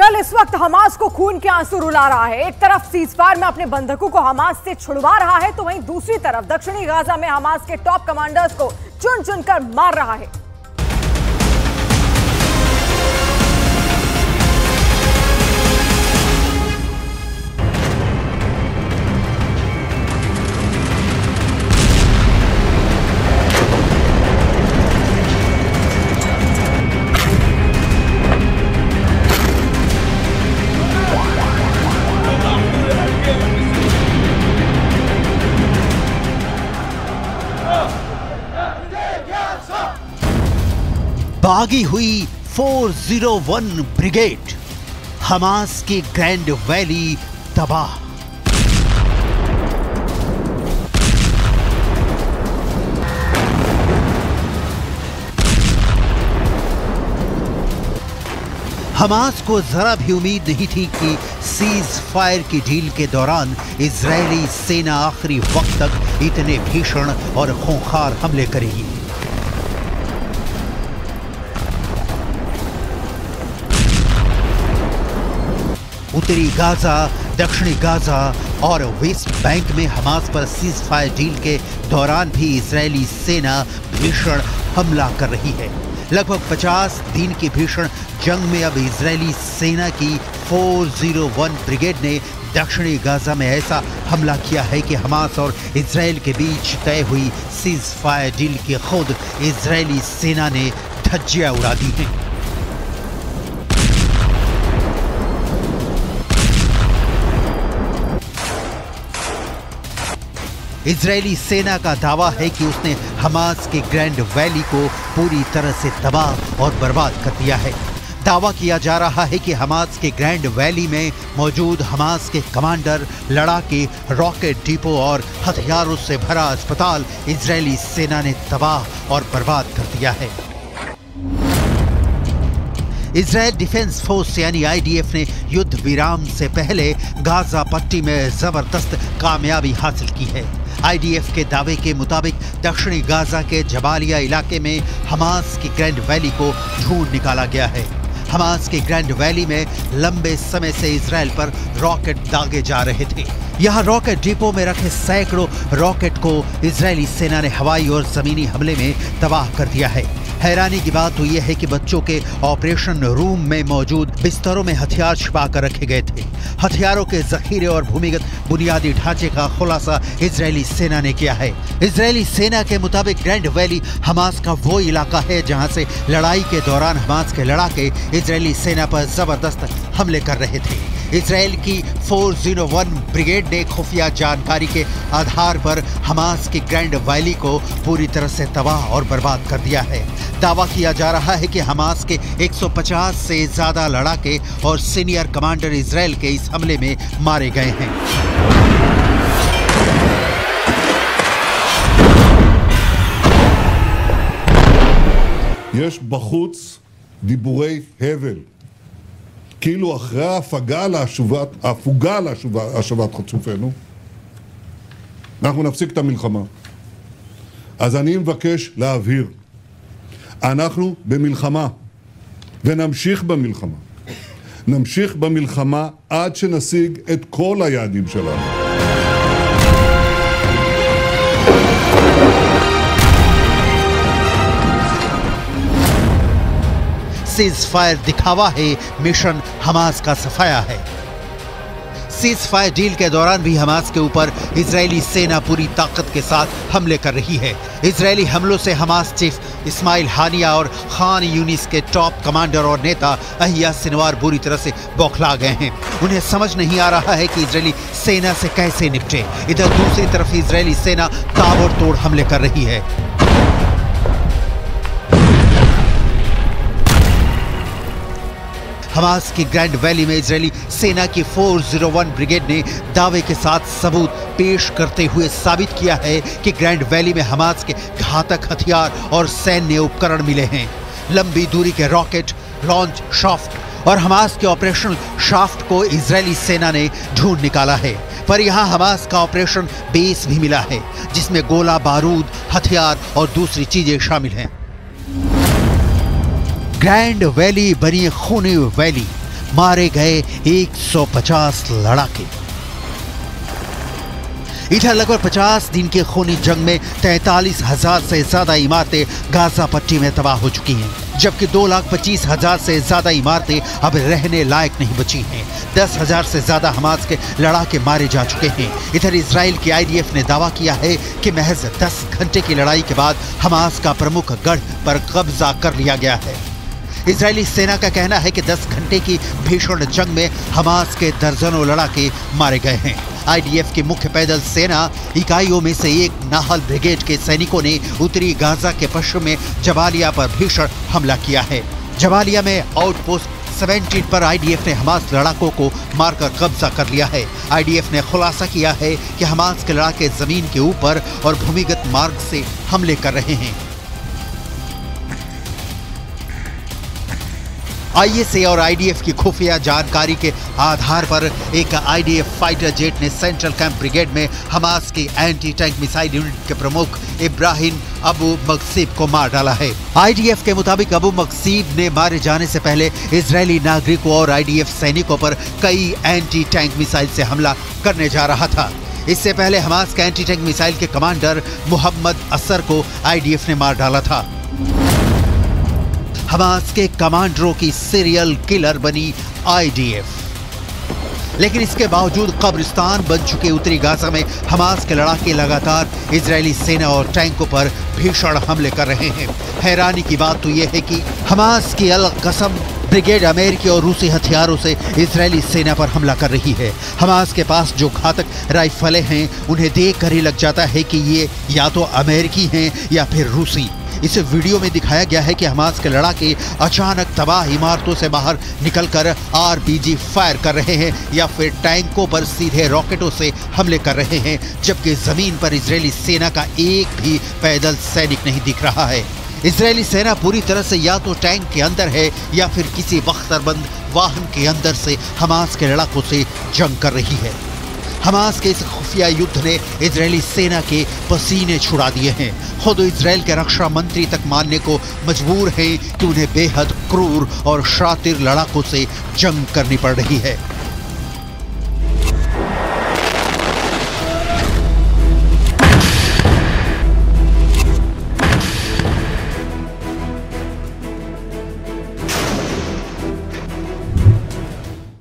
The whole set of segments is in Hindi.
इसराइल इस वक्त हमास को खून के आंसू रुला रहा है। एक तरफ सीजफायर में अपने बंधकों को हमास से छुड़वा रहा है, तो वहीं दूसरी तरफ दक्षिणी गाजा में हमास के टॉप कमांडर्स को चुन चुनकर मार रहा है। भागी हुई 401 ब्रिगेड, हमास की ग्रैंड वैली तबाह। हमास को जरा भी उम्मीद नहीं थी कि सीज फायर की डील के दौरान इजरायली सेना आखिरी वक्त तक इतने भीषण और खूंखार हमले करेगी। उत्तरी गाजा, दक्षिणी गाजा और वेस्ट बैंक में हमास पर सीज फायर डील के दौरान भी इजरायली सेना भीषण हमला कर रही है। लगभग 50 दिन की भीषण जंग में अब इजरायली सेना की 401 ब्रिगेड ने दक्षिणी गाजा में ऐसा हमला किया है कि हमास और इजरायल के बीच तय हुई सीज फायर डील की खुद इजरायली सेना ने धज्जियां उड़ा दी हैं। इजरायली सेना का दावा है कि उसने हमास के ग्रैंड वैली को पूरी तरह से तबाह और बर्बाद कर दिया है। दावा किया जा रहा है कि हमास के ग्रैंड वैली में मौजूद हमास के कमांडर, लड़ाके, रॉकेट डिपो और हथियारों से भरा अस्पताल इजरायली सेना ने तबाह और बर्बाद कर दिया है। इजरायल डिफेंस फोर्स यानी IDF ने युद्ध विराम से पहले गाजा पट्टी में जबरदस्त कामयाबी हासिल की है। IDF के दावे के मुताबिक दक्षिणी गाजा के जबालिया इलाके में हमास की ग्रैंड वैली को ढूंढ निकाला गया है। हमास के ग्रैंड वैली में लंबे समय से इजरायल पर रॉकेट दागे जा रहे थे। यहाँ रॉकेट डिपो में रखे सैकड़ों रॉकेट को इजरायली सेना ने हवाई और जमीनी हमले में तबाह कर दिया है। हैरानी की बात तो यह है कि बच्चों के ऑपरेशन रूम में मौजूद बिस्तरों में हथियार छिपा कर रखे गए थे। हथियारों के जखीरे और भूमिगत बुनियादी ढांचे का खुलासा इजरायली सेना ने किया है। इजरायली सेना के मुताबिक ग्रैंड वैली हमास का वो इलाका है जहां से लड़ाई के दौरान हमास के लड़ाके इजरायली सेना पर जबरदस्त हमले कर रहे थे। इजरायल की 401 ब्रिगेड ने खुफिया जानकारी के आधार पर हमास की ग्रैंड वैली को पूरी तरह से तबाह और बर्बाद कर दिया है। दावा किया जा रहा है कि हमास के 150 से ज्यादा लड़ाके और सीनियर कमांडर इजरायल के इस हमले में मारे गए हैं। יש בחוץ דיבורי הבל, כאילו אחרי ההפוגה להשבת חטופינו, אנחנו נפסיק את המלחמה. אז אני מבקש להבהיר, אנחנו במלחמה, ונמשיך במלחמה. נמשיך במלחמה עד שנשיג את כל היעדים שלנו. सीज फायर दिखावा है, मिशन हमास का सफाया है। सीज फायर डील के दौरान भी हमास के ऊपर इजरायली सेना पूरी ताकत के साथ हमले कर रही है। इजरायली हमलों से हमास चीफ इस्माइल हानिया और खान यूनिस के टॉप कमांडर और नेता अहिया सिनवार बुरी तरह से बौखला गए हैं। उन्हें समझ नहीं आ रहा है कि इजरायली सेना से कैसे निपटे। इधर दूसरी तरफ इजरायली सेना ताबड़तोड़ हमले कर रही है। हमास की ग्रैंड वैली में इजरायली सेना की 401 ब्रिगेड ने दावे के साथ सबूत पेश करते हुए साबित किया है कि ग्रैंड वैली में हमास के घातक हथियार और सैन्य उपकरण मिले हैं। लंबी दूरी के रॉकेट, लॉन्च शाफ्ट और हमास के ऑपरेशनल शाफ्ट को इजरायली सेना ने ढूंढ निकाला है। पर यहाँ हमास का ऑपरेशन बेस भी मिला है, जिसमें गोला बारूद, हथियार और दूसरी चीजें शामिल हैं। ग्रैंड वैली बनी खूनी वैली। मारे गए 150 लड़ाके। इधर लगभग 50 दिन के खूनी जंग में 43,000 से ज्यादा इमारतें गाजा पट्टी में तबाह हो चुकी हैं, जबकि 2,25,000 से ज्यादा इमारतें अब रहने लायक नहीं बची हैं। 10,000 से ज्यादा हमास के लड़ाके मारे जा चुके हैं। इधर इजराइल की IDF ने दावा किया है कि महज 10 घंटे की लड़ाई के बाद हमास का प्रमुख गढ़ पर कब्जा कर लिया गया है। इजरायली सेना का कहना है कि 10 घंटे की भीषण जंग में हमास के दर्जनों लड़ाके मारे गए हैं। IDF की मुख्य पैदल सेना इकाइयों में से एक नाहल ब्रिगेड के सैनिकों ने उत्तरी गाजा के पश्चिम में जबालिया पर भीषण हमला किया है। जबालिया में आउटपोस्ट 17 पर IDF ने हमास लड़ाकों को मारकर कब्जा कर लिया है। IDF ने खुलासा किया है कि हमास के लड़ाके जमीन के ऊपर और भूमिगत मार्ग से हमले कर रहे हैं। ISA और IDF की खुफिया जानकारी के आधार पर एक IDF फाइटर जेट ने सेंट्रल कैंप ब्रिगेड में हमास की एंटी टैंक मिसाइल यूनिट के प्रमुख इब्राहिम अबू मकसीब को मार डाला है। IDF के मुताबिक अबू मकसीब ने मारे जाने से पहले इजरायली नागरिकों और IDF सैनिकों पर कई एंटी टैंक मिसाइल से हमला करने जा रहा था। इससे पहले हमास के एंटी टैंक मिसाइल के कमांडर मोहम्मद असर को IDF ने मार डाला था। हमास के कमांडरों की सीरियल किलर बनी IDF, लेकिन इसके बावजूद कब्रिस्तान बन चुके उत्तरी गाजा में हमास के लड़ाके लगातार इजरायली सेना और टैंकों पर भीषण हमले कर रहे हैं। हैरानी की बात तो यह है कि हमास की अल कसम ब्रिगेड अमेरिकी और रूसी हथियारों से इजरायली सेना पर हमला कर रही है। हमास के पास जो घातक राइफलें हैं उन्हें देखकर ही लग जाता है कि ये या तो अमेरिकी हैं या फिर रूसी। इस वीडियो में दिखाया गया है कि हमास के लड़ाके अचानक तबाह इमारतों से बाहर निकलकर RPG फायर कर रहे हैं या फिर टैंकों पर सीधे रॉकेटों से हमले कर रहे हैं, जबकि जमीन पर इजरायली सेना का एक भी पैदल सैनिक नहीं दिख रहा है। इजरायली सेना पूरी तरह से या तो टैंक के अंदर है या फिर किसी बख्तरबंद वाहन के अंदर से हमास के लड़ाकों से जंग कर रही है। हमास के इस खुफिया युद्ध ने इजरायली सेना के पसीने छुड़ा दिए हैं। खुद इजरायल के रक्षा मंत्री तक मानने को मजबूर हैं कि उन्हें बेहद क्रूर और शातिर लड़ाकों से जंग करनी पड़ रही है।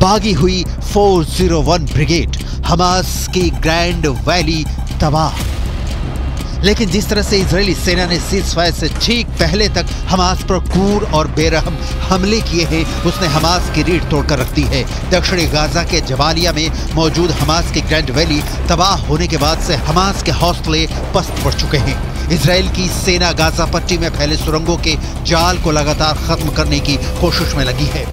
बागी हुई 401 ब्रिगेड, हमास की ग्रैंड वैली तबाह। लेकिन जिस तरह से इजरायली सेना ने सीज़फायर से ठीक पहले तक हमास पर क्रूर और बेरहम हमले किए हैं, उसने हमास की रीढ़ तोड़कर रख दी है। दक्षिणी गाजा के जबालिया में मौजूद हमास की ग्रैंड वैली तबाह होने के बाद से हमास के हौसले पस्त पड़ चुके हैं। इजरायल की सेना गाजा पट्टी में फैले सुरंगों के जाल को लगातार खत्म करने की कोशिश में लगी है।